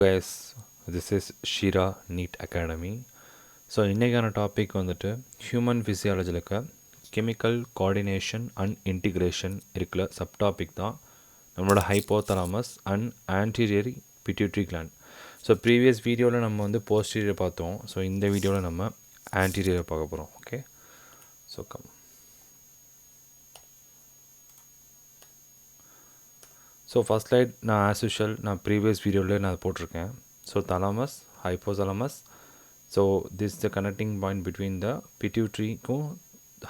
guys, this is Shira NEET Academy. So இன்றைக்கான topic வந்துட்டு human ஃபிசியாலஜியில் இருக்க கெமிக்கல் கோஆர்டினேஷன் அண்ட் இன்டிகிரேஷன் இருக்கிற subtopic தான் நம்மளோட hypothalamus and anterior pituitary gland. So previous வீடியோவில் நம்ம வந்து போஸ்டீரியர் பார்த்தோம். ஸோ இந்த வீடியோவில் நம்ம ஆன்டீரியரை பார்க்க போகிறோம். Okay, so so first slide நான் ஆஸ் யூஷுவல் நான் ப்ரீவியஸ் வீடியோவில் நான் போட்டிருக்கேன். So thalamus, hypothalamus. So this the connecting point between the பிட்யூட்ரிக்கும்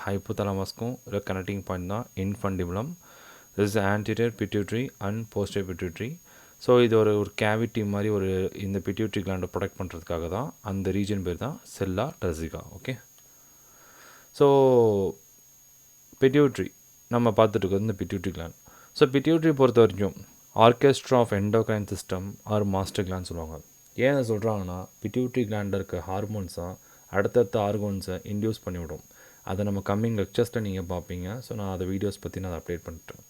ஹைப்போதலாமஸ்க்கும் கனெக்டிங் பாயிண்ட் தான் infundibulum. This is anterior pituitary and posterior pituitary. So இது ஒரு கேவிட்டி மாதிரி ஒரு இந்த பிட்யூட்ரி கிளாண்டை ப்ரொடெக்ட் பண்ணுறதுக்காக தான் அந்த ரீஜன் பேர் தான் செல்லா டர்சிகா. ஓகே, ஸோ பிட்யூட்ரி நம்ம பார்த்துட்டு இருக்கிறது இந்த பிட்யூட்ரி கிளாண்ட். ஸோ பிட்யூட்ரி பொறுத்த வரைக்கும் orchestra of endocrine system or master gland சொல்லுவாங்க. ஏன் அதை சொல்கிறாங்கன்னா பிட்யூட்ரி கிளாண்டில் இருக்க ஹார்மோன்ஸாக அடுத்தடுத்த ஹார்மோன்ஸை இன்டியூஸ் பண்ணிவிடும். அதை நம்ம கம்மிங் லெக்சர்ஸில் நீங்கள் பார்ப்பீங்க. ஸோ நான் அதை வீடியோஸ் பற்றி நான் அப்டேட் பண்ணிட்டேன்.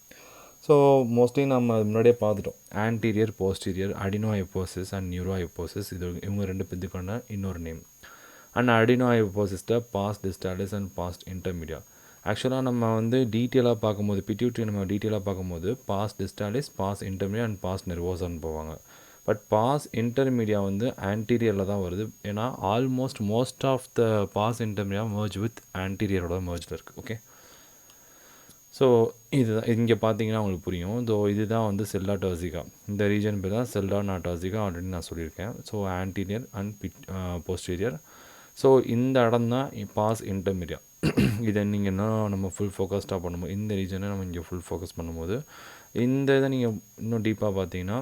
ஸோ மோஸ்ட்லி நம்ம முன்னாடியே பார்த்துட்டோம் ஆன்டீரியர் போஸ்டீரியர் அடினோ ஹைப்போசிஸ் அண்ட் நியூரோ ஹைப்போசிஸ். இது இவங்க ரெண்டு பேத்துக்கான இன்னொரு name. And அடினோ ஹைப்போசிஸில் past distalis and past intermedia. ஆக்சுவலாக நம்ம வந்து டீட்டெயிலாக பார்க்கும்போது பிட்யூட்ரி நம்ம டீட்டெயிலாக பார்க்கும்போது pass distalis, pass intermedia and pass நெர்வோசான்னு போவாங்க. பட் பாஸ் இன்டர்மீடியா வந்து ஆன்டீரியரில் தான் வருது. ஏன்னா most of the pars intermedia merge with ஆன்டீரியரோட மர்ஜில் இருக்குது. ஓகே, ஸோ இதுதான் இங்கே பார்த்தீங்கன்னா உங்களுக்கு புரியும். ஸோ இதுதான் வந்து செல்லா டர்சிகா. இந்த ரீஜன் பேர் தான் செல்லா டர்சிகா. ஆல்ரெடி நான் சொல்லியிருக்கேன். So anterior and posterior. So இந்த இடம் தான் பாஸ் இன்டர்மீடியா. இதை நீங்கள் இன்னும் நம்ம ஃபுல் ஃபோக்கஸ்டாக பண்ணும்போது இந்த ரீஜனை நம்ம இங்கே ஃபுல் ஃபோக்கஸ் பண்ணும்போது இந்த இதை நீங்கள் இன்னும் டீப்பாக பார்த்தீங்கன்னா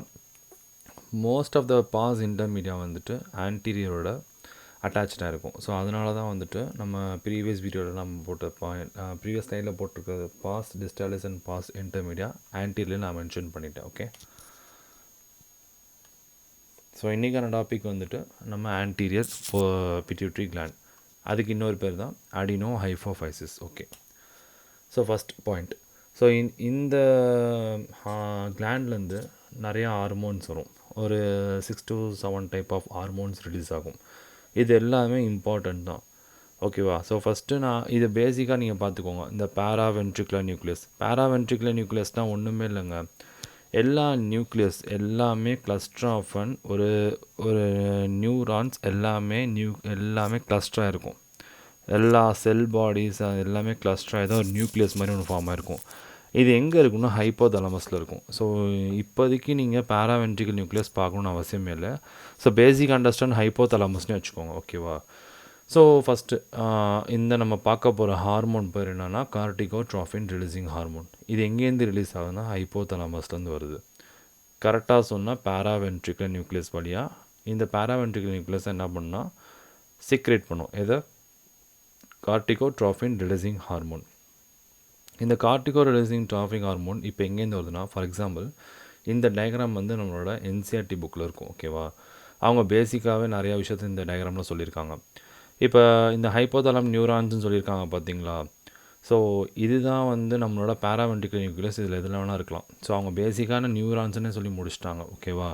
most of the pars intermedia வந்துட்டு ஆன்டீரியரோட அட்டாச்சாக இருக்கும். ஸோ அதனால தான் வந்துட்டு நம்ம ப்ரீவியஸ் வீடியோவில் நம்ம போட்ட ப்ரீவியஸ் ஸ்லைடில் போட்டிருக்கிறது pars distalis and pars intermedia anterior நான் மென்ஷன் பண்ணிட்டேன். ஓகே, ஸோ இன்றைக்கான டாபிக் வந்துட்டு நம்ம ஆன்டீரியர் பிட்யூட்ரி கிளாண்ட். அதுக்கு இன்னொரு பேர் தான் adenohypophysis. Okay, so first point. So இந்த கிளாண்ட்லேருந்து நிறையா ஹார்மோன்ஸ் வரும். ஒரு 6 to 7 type of hormones release ஆகும். இது எல்லாமே இம்பார்ட்டண்ட் தான். ஓகேவா? ஸோ ஃபஸ்ட்டு நான் இது பேசிக்காக நீங்கள் பார்த்துக்கோங்க. இந்த பேராவென்ட்ரிகுலர் நியூக்ளியஸ்னால் ஒன்றுமே இல்லைங்க. எல்லா நியூக்ளியஸ் எல்லாமே கிளஸ்டர் ஆஃப் ஒரு நியூரான்ஸ் எல்லாமே கிளஸ்டராக இருக்கும். எல்லா செல் பாடிஸ் எல்லாமே கிளஸ்டராக ஏதோ ஒரு நியூக்ளியஸ் மாதிரி ஒன்று ஃபார்ம் ஆகிருக்கும். இது எங்கே இருக்குன்னா ஹைப்போதலாமஸில் இருக்கும். ஸோ இப்போதைக்கு நீங்கள் பேராவென்ட்ரிகல் நியூக்ளியஸ் பார்க்கணுன்னு அவசியமே இல்லை. ஸோ பேசிக் அண்டர்ஸ்டாண்ட் ஹைப்போதலாமஸ்னே வச்சுக்கோங்க. ஓகேவா? ஸோ ஃபஸ்ட்டு இந்த நம்ம பார்க்க போகிற ஹார்மோன் பேர் என்னென்னா கார்டிகோட்ரோபின் ரிலீசிங் ஹார்மோன். இது எங்கேருந்து ரிலீஸ் ஆகுதுன்னா ஹைப்போதலாமஸ்லேருந்து வருது. கரெக்டாக சொன்னால் பேராவென்ட்ரிகுலர் நியூக்ளியஸ் வழியாக இந்த பேராவென்ட்ரிகுலர் நியூக்ளியஸ் என்ன பண்ணால் சீக்ரெட் பண்ணும் எதை கார்டிகோட்ரோபின் ரிலீசிங் ஹார்மோன். இந்த கார்டிகோட்ரோபின் ஹார்மோன் இப்போ எங்கேருந்து வருதுன்னா ஃபார் எக்ஸாம்பிள் இந்த டயக்ராம் வந்து நம்மளோட என்சிஆர்டி புக்கில் இருக்கும். ஓகேவா? அவங்க பேசிக்காகவே நிறையா விஷயத்த இந்த டயக்ராமில் சொல்லியிருக்காங்க. இப்போ இந்த ஹைப்போதலாம் நியூரான்ஸ்னு சொல்லியிருக்காங்க பார்த்தீங்களா? ஸோ இதுதான் வந்து நம்மளோட பேராவென்ட்ரிகுலர் நியூக்ளியஸ். இதில் எதில் வேணால் இருக்கலாம். ஸோ அவங்க பேசிக்கான நியூரான்ஸ்னே சொல்லி முடிச்சிட்டாங்க. ஓகேவா?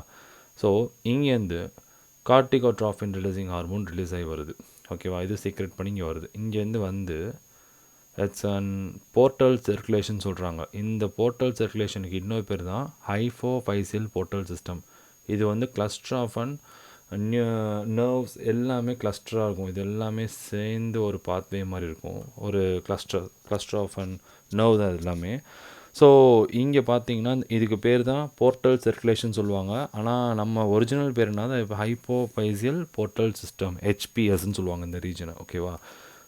ஸோ இங்கேருந்து கார்டிகோட்ரோபின் ரிலீசிங் ஹார்மோன் ரிலீஸ் ஆகி வருது. ஓகேவா? இது சீக்ரெட் பண்ணி இங்கே வருது. இங்கேருந்து வந்து இட்ஸ் அன் போர்ட்டல் சர்க்குலேஷன் சொல்கிறாங்க. இந்த போர்ட்டல் சர்க்குலேஷனுக்கு இன்னொரு பேர் தான் ஹைப்போஃபைசியல் போர்ட்டல் சிஸ்டம். இது வந்து கிளஸ்டர் ஆஃப் நர்வ்ஸ் எல்லாமே கிளஸ்டராக இருக்கும். இது எல்லாமே சேர்ந்து ஒரு பாத்வே மாதிரி இருக்கும். ஒரு கிளஸ்டர் ஆஃப் நர்வ் தான் இது எல்லாமே. ஸோ இங்கே பார்த்தீங்கன்னா இதுக்கு பேர் தான் போர்ட்டல் சர்க்குலேஷன் சொல்லுவாங்க. ஆனால் நம்ம ஒரிஜினல் பேர் என்ன இப்போ ஹைப்போஃபைசியல் போர்ட்டல் சிஸ்டம் HPSன்னு சொல்லுவாங்க இந்த ரீஜனை. ஓகேவா?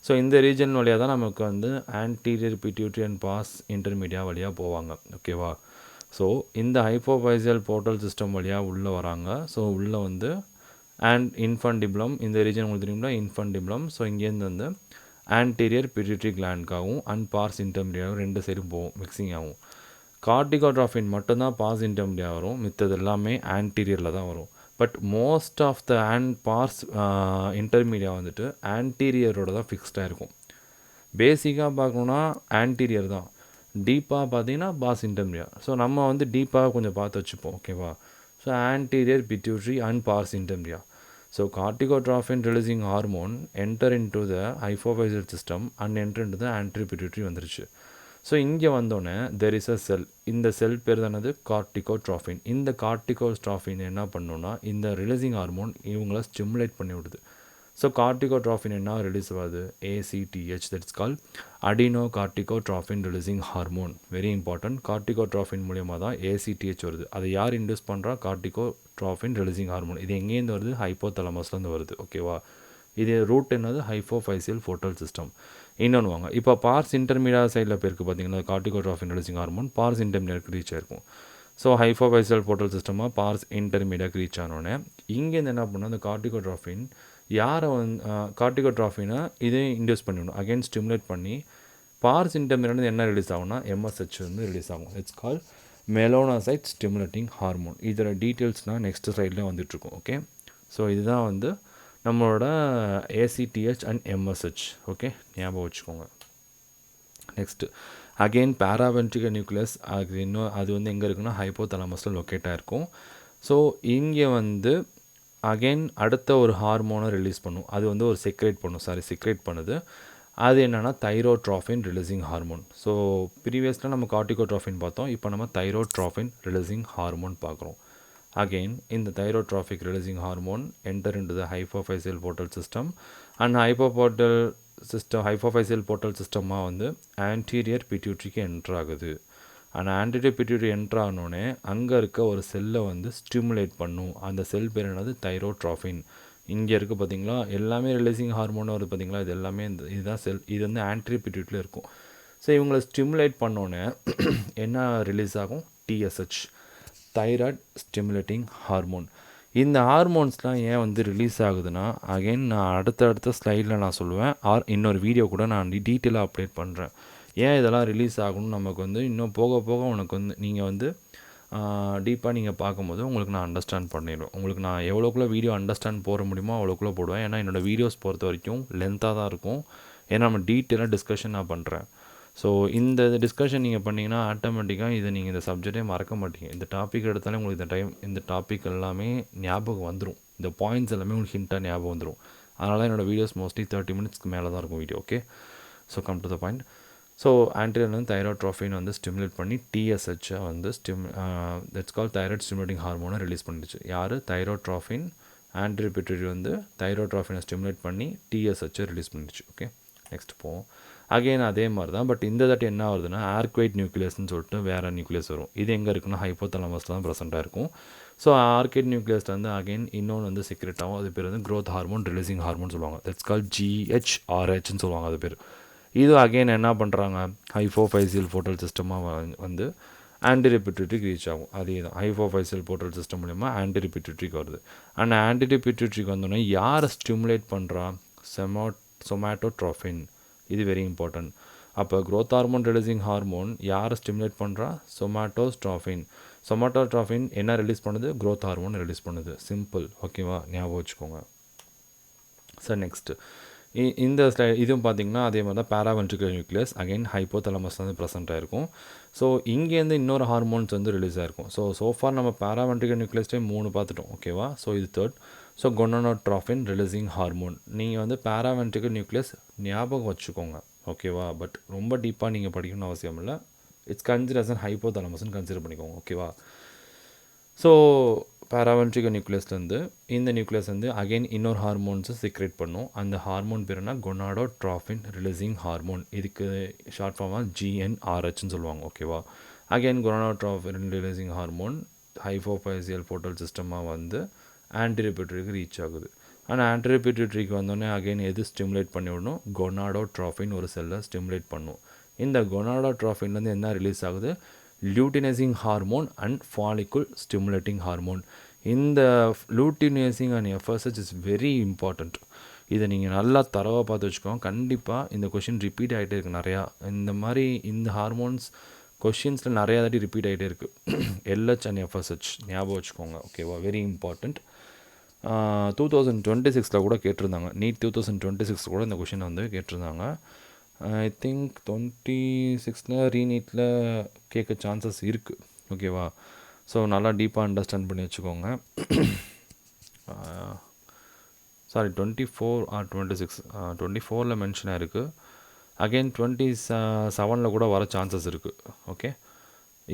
ஸோ இந்த ரீஜன் வழியாக தான் நமக்கு வந்து anterior pituitary and pars intermedia வழியாக போவாங்க. ஓகேவா? ஸோ இந்த ஹைப்போஃபைசியல் போர்ட்டல் சிஸ்டம் வழியாக உள்ளே வராங்க. ஸோ உள்ளே வந்து அண்ட் இன்ஃபண்டிபுலம் இந்த ரீஜன் உங்களுக்கு தெரியும்னா இன்ஃபண்டிபுலம். ஸோ இங்கேருந்து வந்து ஆன்டீரியர் பிட்யூட்ரி கிளாண்டுக்காகவும் அண்ட் பாஸ் இன்டர்மீடியாவும் ரெண்டு சைடும் போகும், மிக்சிங் ஆகும். கார்டிகோட்ரோபின் மட்டும்தான் பாஸ் இன்டர்மீடியா வரும். மித்தது எல்லாமே ஆன்டீரியரில் தான் வரும். But most of the pars intermedia வந்துட்டு ஆன்டீரியரோட தான் ஃபிக்ஸ்டாக இருக்கும். பேசிக்காக பார்க்கணுன்னா ஆன்டீரியர் தான். டீப்பாக பார்த்தீங்கன்னா பாஸ் இன்டர்மீடியா. ஸோ நம்ம வந்து டீப்பாக கொஞ்சம் பார்த்து வச்சுப்போம். ஓகேவா? So so anterior pituitary and pars intermedia. So corticotrophin releasing hormone enter into the hypophyseal system and enter into the anterior pituitary வந்துருச்சு. ஸோ இங்கே வந்தோடனே தெர் இஸ் அ செல். இந்த செல் பேர் தானது கார்டிகோட்ராஃபின். இந்த கார்டிகோட்ராஃபின் என்ன பண்ணுன்னா இந்த ரிலீசிங் ஹார்மோன் இவங்கள ஸ்டிமுலேட் பண்ணி விடுது. ஸோ கார்டிகோட்ராஃபின் என்ன ரிலீஸ் ஆகுது? ACTH, that's call adeno corticotrophin releasing hormone. Very important. Corticotrophin மூலியமாக தான் ACTH வருது. அதை யார் இன்டியூஸ் பண்ணுறா? Corticotrophin releasing hormone. இது எங்கேருந்து வருது? ஹைப்போதலமஸ்லேருந்து வருது. ஓகேவா? இது ரூட் என்னது? Hypophyseal portal system. இன்னொன்று வாங்க, இப்போ பார்ஸ் இன்டர்மீடியா சைடில் பேருக்கு பார்த்தீங்கன்னா கார்டிகோட்ராஃபின் ரிலீசிங் ஹார்மோன் பார்ஸ் இன்டர்மீடியாக்கு ரீச் ஆயிருக்கும். ஸோ ஹைப்போஃபைசியல் போர்ட்டல் சிஸ்டமாக பார்ஸ் இன்டர்மீடியாக்கு ரீச் ஆனோடனே இங்கேருந்து என்ன பண்ணால் அந்த கார்டிகோட்ராஃபின் யாரை கார்டிகோட்ராஃபினை இதையும் இன்டியூஸ் பண்ணிவிடணும். அகைன் ஸ்டிமுலேட் பண்ணி பார்ஸ் இன்டர்மீடியா என்ன ரிலீஸ் ஆகும்னா MSH வந்து ரிலீஸ் ஆகும். It's call melanocyte stimulating hormone. இதோட டீட்டெயில்ஸ்னால் நெக்ஸ்ட் ஸ்லைடில் வந்துட்டுருக்கும். ஓகே, ஸோ இதுதான் வந்து நம்மளோட ACTH அண்ட் MSH. ஓகே, ஞாபகம் வச்சுக்கோங்க. Next again paraventricular nucleus. அது வந்து எங்கே இருக்குன்னா ஹைப்போதலாமஸில் லொக்கேட் ஆகிருக்கும். ஸோ இங்கே வந்து அகெயின் அடுத்த ஒரு ஹார்மோனை ரிலீஸ் பண்ணும். அது வந்து ஒரு செக்ரேட் பண்ணுது. அது என்னென்னா தைரோட்ராஃபின் ரிலீசிங் ஹார்மோன். ஸோ ப்ரீவியஸில் நம்ம கார்டிகோட்ராஃபின் பார்த்தோம். இப்போ நம்ம தைரோட்ராஃபின் ரிலீசிங் ஹார்மோன் பார்க்குறோம். Again, in the thyrotrophic releasing hormone enter into the hypophyseal portal system and hypophyseal portal system வந்து anterior pituitary enter ஆகுது. and anterior pituitary enter ஆனோடனே அங்கே இருக்க ஒரு செல்லை வந்து ஸ்டிமுலேட் பண்ணும். அந்த செல் பேர் என்னது? தைரோட்ராஃபின். இங்கே இருக்குது பார்த்தீங்களா, எல்லாமே ரிலீசிங் ஹார்மோன் வருது பார்த்தீங்களா, இது எல்லாமே இதுதான் செல். இது வந்து anterior pituitary இருக்கும். ஸோ இவங்களை ஸ்டிமுலேட் பண்ணோன்னே என்ன ரிலீஸ் ஆகும்? TSH, thyroid stimulating hormone. இந்த ஹார்மோன்ஸ்லாம் ஏன் வந்து ரிலீஸ் ஆகுதுன்னா அகெயின் நான் அடுத்த ஸ்லைடில் நான் சொல்லுவேன், இன்னொரு வீடியோ கூட நான் டீட்டெயிலாக அப்டேட் பண்ணுறேன். ஏன் இதெல்லாம் ரிலீஸ் ஆகணும்னு நமக்கு வந்து இன்னும் போக போக உனக்கு வந்து நீங்கள் வந்து டீப்பாக நீங்கள் பார்க்கும்போது உங்களுக்கு நான் அண்டர்ஸ்டாண்ட் பண்ணிடுவேன். உங்களுக்கு நான் எவ்வளோக்குள்ளே வீடியோ அண்டர்ஸ்டாண்ட் போட முடியுமோ அவ்வளோக்குள்ளே போடுவேன். ஏன்னா என்னோடய வீடியோஸ் பொறுத்த வரைக்கும் லென்த்தாக தான் இருக்கும். ஏன்னா நம்ம டீட்டெயிலாக டிஸ்கஷன் நான் பண்ணுறேன். ஸோ இந்த டிஸ்கஷன் நீங்கள் பண்ணிங்கன்னா ஆட்டோமேட்டிக்காக இதை நீங்கள் இந்த சப்ஜெக்டே மறக்க மாட்டீங்க. இந்த டாபிக் எடுத்தாலே உங்களுக்கு இந்த டாபிக் எல்லாமே ஞாபகம் வந்துடும். இந்த பாயிண்ட்ஸ் எல்லாமே உங்களுக்கு ஹிண்ட்டாக ஞாபகம் வந்துடும். அதனால என்னோடய வீடியோஸ் மோஸ்ட்லி 30 மினிட்ஸ்க்கு மேலே தான் இருக்கும் video. Okay, so come to the point. So anterior வந்து தைராய்ட்ராஃபின் வந்து ஸ்டிமுலேட் பண்ணி TSH வந்து தட்ஸ் கால் தைராய்டு ஸ்டிமுலேட்டிங் ஹார்மோனை ரிலீஸ் பண்ணிடுச்சு. யார்? தைராய்ட்ராஃபின். ஆன்டீரியர் பிட்யூட்டரி வந்து தைராய்ட்ராஃபினை ஸ்டிமுலேட் பண்ணி TSH ரிலீஸ் பண்ணிடுச்சு. ஓகே, நெக்ஸ்ட் போவோம். அகெயின் அதே மாதிரி தான், பட் இந்த தாட்டி என்ன வருதுன்னா ஆர்க்வைட் நியூக்ளியஸ்ன்னு சொல்லிட்டு வேறு நியூக்ளியஸ் வரும். இது எங்கே இருக்குன்னா ஹைப்போதலாமஸில் தான் ப்ரெசென்ட்டாக இருக்கும். ஸோ ஆர்கைட் நியூக்ளியஸ் வந்து அகெயின் இன்னொன்று வந்து செக்ரெட் ஆகும். அது பேர் வந்து க்ரோத் ஹார்மோன் ரிலீசிங் ஹார்மோன் சொல்லுவாங்க. தட்ஸ் கால் GHRHன்னு சொல்லுவாங்க அது பேர். இது அகெயின் என்ன பண்ணுறாங்க? ஹைப்போஃபைசியல் போர்ட்டல் சிஸ்டமாக வந்து ஆன்டீரியர் பிட்யூட்டரிக்கு ரீச் ஆகும். அதே தான் ஹைப்போஃபைசியல் போர்ட்டல் சிஸ்டம் மூலிமா ஆன்டீரியர் பிட்யூட்டரிக்கு வருது. அண்ட் ஆன்டீரியர் பிட்யூட்டரிக்கு வந்தோடனே யாரை ஸ்டிமுலேட் பண்ணுறா? சொமாட்டோட்ரோஃபின். இது வெரி இம்பார்ட்டன்ட். அப்போ க்ரோத் ஹார்மோன் ரிலீசிங் ஹார்மோன் யாரை ஸ்டிமுலேட் பண்ணுறா? சொமாட்டோட்ரோஃபின் என்ன ரிலீஸ் பண்ணுது? க்ரோத் ஹார்மோன் ரிலீஸ் பண்ணுது. சிம்பிள். ஓகேவா, ஞாபகம் வச்சுக்கோங்க. சார் நெக்ஸ்ட்டு இந்த இதுவும் பார்த்தீங்கன்னா அதே மாதிரி தான் பேராவென்ட்ரிகுலர் நியூக்ளியஸ் அகைன் ஹைப்போதலமஸ் வந்து ப்ரெசென்ட் ஆகிருக்கும். ஸோ இங்கேருந்து இன்னொரு ஹார்மோன்ஸ் வந்து ரிலீஸ் ஆகிருக்கும். ஸோஃபார் நம்ம பேராவென்ட்ரிகுலர் நியூக்ளியஸ்டே 3 பார்த்துட்டோம். ஓகேவா, ஸோ இது third. So gonadotrophin releasing hormone. நீங்கள் வந்து பேராவென்ட்ரிகுலர் நியூக்ளியஸ் ஞாபகம் வச்சுக்கோங்க. ஓகேவா, பட் ரொம்ப டீப்பாக நீங்கள் படிக்கணும்னு அவசியம் இல்லை. இட்ஸ் கன்சிடர் அஸ் அன் ஹைப்போதலமஸ்ன்னு கன்சிடர் பண்ணிக்கோங்க. ஓகேவா, ஸோ பேராவென்ட்ரிகல் நியூக்ளியஸ்லேருந்து இந்த நியூக்ளியஸ் வந்து அகெயின் இன்னொரு ஹார்மோன்ஸை செக்ரேட் பண்ணும். அந்த ஹார்மோன் பேருனா கொனாடோட்ரோஃபின் ரிலீசிங் ஹார்மோன். இதுக்கு ஷார்ட் ஃபார்மாக GnRHன்னு சொல்லுவாங்க. ஓகேவா, அகெயின் கொனாடோட்ரோஃபின் ரிலீசிங் ஹார்மோன் ஹைப்போஃபைசியல் போர்ட்டல் சிஸ்டமாக வந்து ஆன்டீரியர் பிட்யூட்டரிக்கு ரீச் ஆகுது. ஆனால் ஆன்டீரியர் பிட்யூட்டரிக்கு வந்தோடனே அகெயின் எது ஸ்டிமுலேட் பண்ணி விடணும்? கொனாடோட்ரோஃபின் ஒரு செல்லை ஸ்டிமுலேட் பண்ணும். இந்த கொனாடோட்ரோஃபின்லேருந்து என்ன ரிலீஸ் ஆகுது? Luteinizing hormone and follicle stimulating hormone. இந்த luteinizing and FSH is very important. இதை நீங்கள் நல்லா தரவாக பார்த்து வச்சுக்கோங்க. கண்டிப்பாக இந்த கொஷின் ரிப்பீட் ஆகிட்டே இருக்குது நிறையா. இந்த மாதிரி இந்த ஹார்மோன்ஸ் கொஷின்ஸில் நிறையா தாட்டி ரிப்பீட் ஆகிட்டே இருக்குது. LH அண்ட் FSH ஞாபகம் வச்சுக்கோங்க. ஓகேவா, வெரி இம்பார்ட்டண்ட். 2026 கூட கேட்டிருந்தாங்க. நீட் 2026 கூட இந்த கொஷின் வந்து கேட்டிருந்தாங்க. ஐ திங்க் 26 ரீநீட்டில் கேட்க சான்சஸ் இருக்குது. ஓகேவா, ஸோ நல்லா டீப்பாக அண்டர்ஸ்டாண்ட் பண்ணி வச்சுக்கோங்க. சாரி 24 ஆர் 26 24ல் மென்ஷன் ஆயிருக்கு. அகெயின் 27ல் கூட வர சான்சஸ் இருக்குது. ஓகே,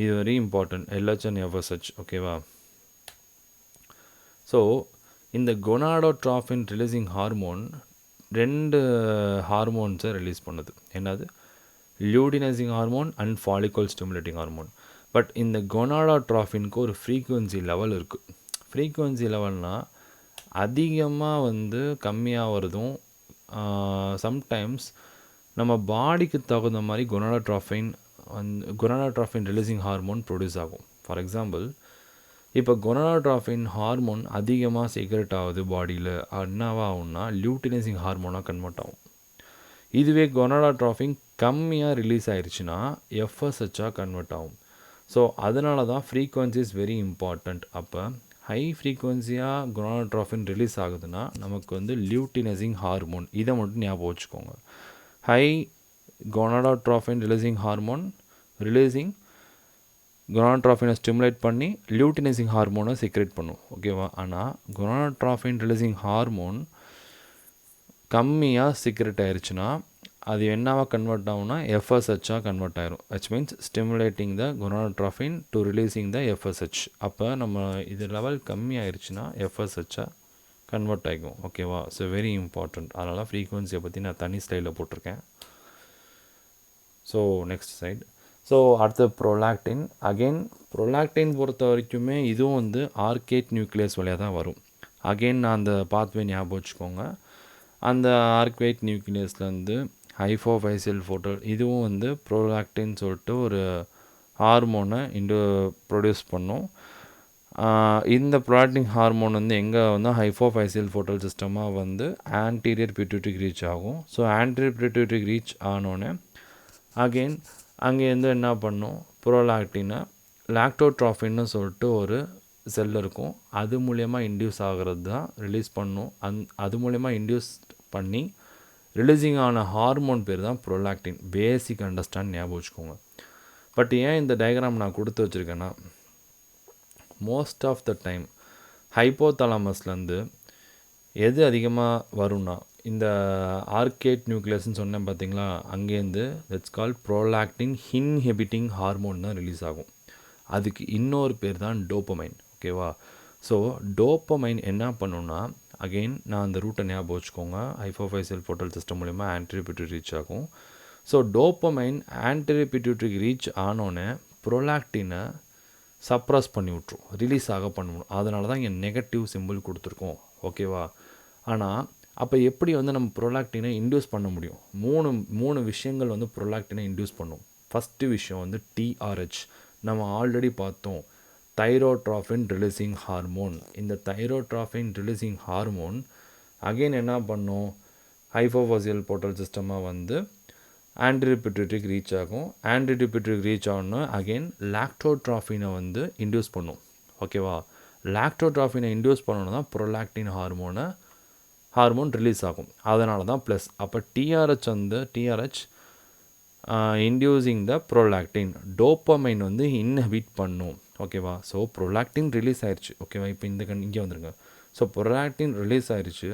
இது very important, LH and FSH. ஓகேவா? ஸோ இந்த கொனாடோட்ராஃபின் ரிலீசிங் ஹார்மோன் 2 ஹார்மோன்ஸை ரிலீஸ் பண்ணுது. என்னது? Luteinizing hormone and follicle stimulating hormone. But இந்த கொனாடோட்ராஃபின்க்கு ஒரு ஃப்ரீக்குவென்சி லெவல் இருக்குது. ஃப்ரீக்குவென்சி லெவல்னால் அதிகமாக கம்மியாக சம்டைம்ஸ் நம்ம பாடிக்கு தகுந்த மாதிரி கொனாடோட்ராஃபின் ரிலீசிங் ஹார்மோன் ப்ரொடியூஸ் ஆகும். ஃபார் எக்ஸாம்பிள், இப்போ கொனாடோட்ராஃபின் ஹார்மோன் அதிகமாக சீக்ரெட் ஆகுது பாடியில், என்னவா ஆகும்னா லியூட்டினைசிங் ஹார்மோனாக கன்வெர்ட் ஆகும். இதுவே கொனாடோட்ராஃபின் கம்மியாக ரிலீஸ் ஆயிடுச்சுன்னா FSHஆக கன்வெர்ட் ஆகும். ஸோ அதனால தான் ஃப்ரீக்வன்சி இஸ் வெரி இம்பார்ட்டண்ட். அப்போ ஹை ஃப்ரீக்வன்சியாக கொனாடோட்ராஃபின் ரிலீஸ் ஆகுதுன்னா நமக்கு லியூட்டினைசிங் ஹார்மோன், இதை மட்டும் ஞாபகம் வச்சுக்கோங்க. ஹை கொனாடோட்ராஃபின் ரிலீசிங் ஹார்மோன் கொனாடோட்ராஃபினை ஸ்டிமுலேட் பண்ணி லியூட்டினைசிங் ஹார்மோனை சீக்ரெட் பண்ணும். ஓகேவா? ஆனால் கொனாடோட்ராஃபின் ரிலீசிங் ஹார்மோன் கம்மியாக சீக்ரெட் ஆயிடுச்சுன்னா அது என்னவா கன்வெர்ட் ஆகும்னா FSHஆக கன்வெர்ட் ஆயிரும். Which means stimulating the gonadotrophin to releasing the FSH. அப்போ நம்ம இது லெவல் கம்மி ஆயிடுச்சுன்னா FSHஆக கன்வெர்ட் ஆகிக்கும். ஓகேவா? So very important. அதனால் ஃப்ரீக்வன்சியை பற்றி நான் தனி ஸ்லைடில் போட்டிருக்கேன். So next side. ஸோ அடுத்த ப்ரோலாக்டின். அகெயின் ப்ரோலாக்டின் பொறுத்த வரைக்குமே இதுவும் ஆர்கேட் நியூக்ளியஸ் வழியாக தான் வரும். அகெயின் நான் அந்த பாத்வே ஞாபகம் வச்சுக்கோங்க. அந்த ஆர்கேட் நியூக்ளியஸ்லேருந்து ஹைபோஃபைசியல் ஃபோட்டல் இதுவும் ப்ரோலாக்டின் சொல்லிட்டு ஒரு ஹார்மோனை ப்ரொடியூஸ் பண்ணும். இந்த ப்ரோலாக்டின் ஹார்மோன் எங்கே ஹைபோஃபைசியல் ஃபோட்டல் சிஸ்டமாக ஆன்டீரியர் பிட்யூட்டரிக்கு ரீச் ஆகும். ஸோ ஆன்டீரியர் பிட்யூட்டரிக்கு ரீச் ஆனோடனே அகெயின் அங்கேருந்து என்ன பண்ணும், ப்ரோலாக்டினை லாக்டோட்ராஃபின்னு சொல்லிட்டு ஒரு செல் இருக்கும், அது மூலயமா இன்டியூஸ் ஆகிறது தான் ரிலீஸ் பண்ணும். அது மூலயமா இன்டியூஸ் பண்ணி ரிலீஸிங் ஆன ஹார்மோன் பேர் தான் ப்ரோலாக்டின். பேசிக் அண்டர்ஸ்டாண்ட் ஞாபகம் வச்சுக்கோங்க. பட் ஏன் இந்த டயக்ராம் நான் கொடுத்து வச்சுருக்கேன்னா, மோஸ்ட் ஆஃப் த டைம் ஹைப்போதாலமஸ்லேருந்து எது அதிகமாக வரும்னா இந்த ஆர்கேட் நியூக்ளியஸ்ன்னு சொன்னேன் பார்த்தீங்களா, அங்கேருந்து that's call prolactin inhibiting hormone தான் ரிலீஸ் ஆகும். அதுக்கு இன்னொரு பேர் தான் டோப்பமைன். ஓகேவா? ஸோ டோப்பமைன் என்ன பண்ணுன்னா, அகெயின் நான் அந்த ரூட்டை ஞாபகம் வச்சுக்கோங்க. ஹைபோஃபைசியல் ஃபோட்டல் சிஸ்டம் மூலிமா ஆன்டீரியர் பிட்யூட்டரி ரீச் ஆகும். ஸோ டோப்பமைன் ஆன்டீரியர் பிட்யூட்டரிக்கு ரீச் ஆனோன்னே ப்ரோலாக்டினை சப்ரஸ் பண்ணி விட்ரும், ரிலீஸ் ஆக பண்ணணும். அதனால தான் இங்கே நெகட்டிவ் சிம்பிள் கொடுத்துருக்கோம். ஓகேவா? ஆனால் அப்போ எப்படி நம்ம ப்ரோலாக்டினை இன்டியூஸ் பண்ண முடியும்? மூணு விஷயங்கள் ப்ரோலாக்டினை இன்டியூஸ் பண்ணும். ஃபஸ்ட்டு விஷயம் TRH. நம்ம ஆல்ரெடி பார்த்தோம், தைரோட்ராஃபின் ரிலீசிங் ஹார்மோன். இந்த தைரோட்ராஃபின் ரிலீசிங் ஹார்மோன் அகெயின் என்ன பண்ணும், ஹைபோஃபைசியல் போர்ட்டல் சிஸ்டமாக ஆன்டீரியர் பிட்யூட்டரிக்கு ரீச் ஆகும். ஆன்டீரியர் பிட்யூட்டரிக்கு ரீச் ஆகணும்னா அகெயின் லாக்டோட்ராஃபினை இன்டியூஸ் பண்ணும். ஓகேவா? லாக்டோட்ராஃபினை இன்டியூஸ் பண்ணணும் தான் ப்ரோலாக்டின் ஹார்மோன் ரிலீஸ் ஆகும். அதனால தான் ப்ளஸ். அப்போ TRH இன்டியூசிங் த ப்ரோலாக்டின், டோப்பமைன் இன்ஹிபிட் பண்ணும். ஓகேவா? ஸோ ப்ரோலாக்டின் ரிலீஸ் ஆயிடுச்சு. ஓகேவா? இப்போ இங்கே வந்துருங்க. ஸோ ப்ரோலாக்டின் ரிலீஸ் ஆயிடுச்சு.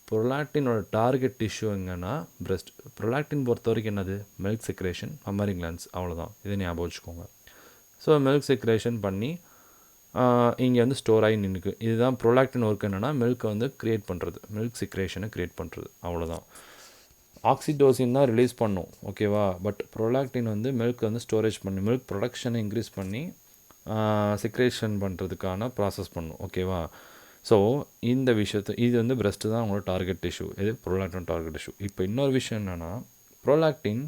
ப்ரோலாக்டினோட டார்கெட் டிஷ்யூ எங்கன்னா பிரெஸ்ட். ப்ரோலாக்டின் பொறுத்த வரைக்கும் என்னது, மில்க் செக்ரேஷன், மம்மரி கிளான்ஸ், அவ்வளோதான். இதை ஞாபகம் வச்சுக்கோங்க. ஸோ மில்க் செக்ரேஷன் பண்ணி இங்கே ஸ்டோர் ஆகி நின்றுக்கு. இதுதான் ப்ரோலாக்டின் ஒர்க். என்னென்னா மில்க்கை க்ரியேட் பண்ணுறது, மில்க் செக்ரேஷனை க்ரியேட் பண்ணுறது, அவ்வளோதான். ஆக்சிடோசின் தான் ரிலீஸ் பண்ணும். ஓகேவா? பட் ப்ரோலாக்டின் மில்க் ஸ்டோரேஜ் பண்ணி மில்க் ப்ரொடக்ஷனை இன்க்ரீஸ் பண்ணி செக்ரேஷன் பண்ணுறதுக்கான ப்ராசஸ் பண்ணும். ஓகேவா? ஸோ இந்த விஷயத்தை இது பிரெஸ்ட்டு தான் உங்களோட டார்கெட் டிஷ்யூ. இது ப்ரோலாக்டின் டார்கெட் டிஷ்யூ. இப்போ இன்னொரு விஷயம் என்னென்னா, ப்ரோலாக்டின்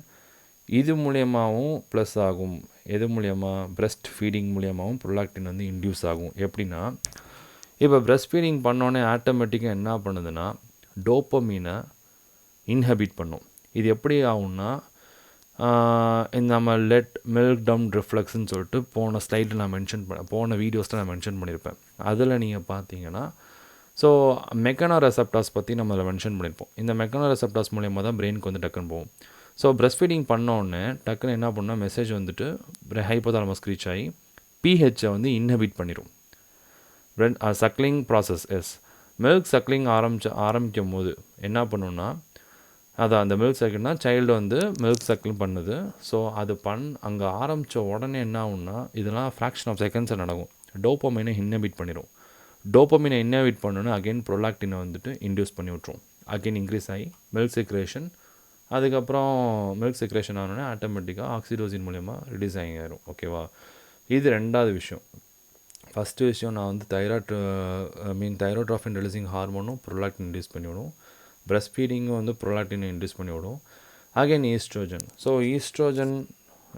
இது மூலியமாகவும் ப்ளஸ் ஆகும். எது மூலயமா? பிரெஸ்ட் ஃபீடிங் மூலியமாகவும் ப்ரோலாக்டின் இன்டியூஸ் ஆகும். எப்படின்னா, இப்போ பிரெஸ்ட் ஃபீடிங் பண்ணோன்னே ஆட்டோமேட்டிக்காக என்ன பண்ணுதுன்னா டோப்பமீனை இன்ஹிபிட் பண்ணும். இது எப்படி ஆகும்னா, இந்த நம்ம மில்க் டம் ரிஃப்ளெக்ஸ்ன்னு சொல்லிட்டு போன ஸ்லைடில் நான் போன வீடியோஸில் நான் மென்ஷன் பண்ணியிருப்பேன். அதில் நீங்கள் பார்த்தீங்கன்னா, ஸோ மெக்கனோ ரெசெப்டார்ஸ் பற்றி நம்ம அதில் மென்ஷன் பண்ணியிருப்போம். இந்த மெக்கனோ ரெசெப்டார்ஸ் மூலயமா தான் பிரெயினுக்கு டக்குன்னு போகும். ஸோ பிரெஸ்ட் ஃபீடிங் பண்ணோடனே டக்குன்னு என்ன பண்ணால் மெசேஜ் ஹைப்போதாலமஸ்க்கு ரீச் ஆகி பிஹெச்சை வந்து இன்ஹிபிட் பண்ணிடும். Suckling process as milk suckling ஆரம்பிக்கும் போது என்ன பண்ணுன்னா, அதான் அந்த மில்க் சக்கிள்னா சைல்டு வந்து மில்க் சக்கிள் பண்ணுது. ஸோ அது அங்கே ஆரம்பித்த உடனே என்ன ஆகும்னா, இதெல்லாம் ஃப்ராக்ஷன் ஆஃப் செகண்ட்ஸில் நடக்கும். டோப்பமைனை இன்ஹிபிட் பண்ணிடும். டோப்பமைனை இன்ஹிபிட் பண்ணோன்னு அகெயின் ப்ரொலாக்டினை வந்துட்டு இன்டியூஸ் பண்ணி விட்ரும். அகெயின் இன்க்ரீஸ் ஆகி மில்க் செக்ரேஷன், அதுக்கப்புறம் மில்க் செக்ரேஷன் ஆனோடனே ஆட்டோமேட்டிக்காக ஆக்சிடோசின் மூலயமா ரிலீஸ் ஆகிடும். ஓகேவா? இது ரெண்டாவது விஷயம். ஃபஸ்ட்டு விஷயம் நான் வந்து தைரோட்ராஃபின் ரிலீசிங் ஹார்மோனும் ப்ரொலாக்டின் இன்டியூஸ் பண்ணிவிடும். பிரஸ்ட் ஃபீடிங்கும் வந்து ப்ரொலாக்டினை இன்டியூஸ் பண்ணிவிடும். Again oestrogen. ஸோ ஈஸ்ட்ரோஜன்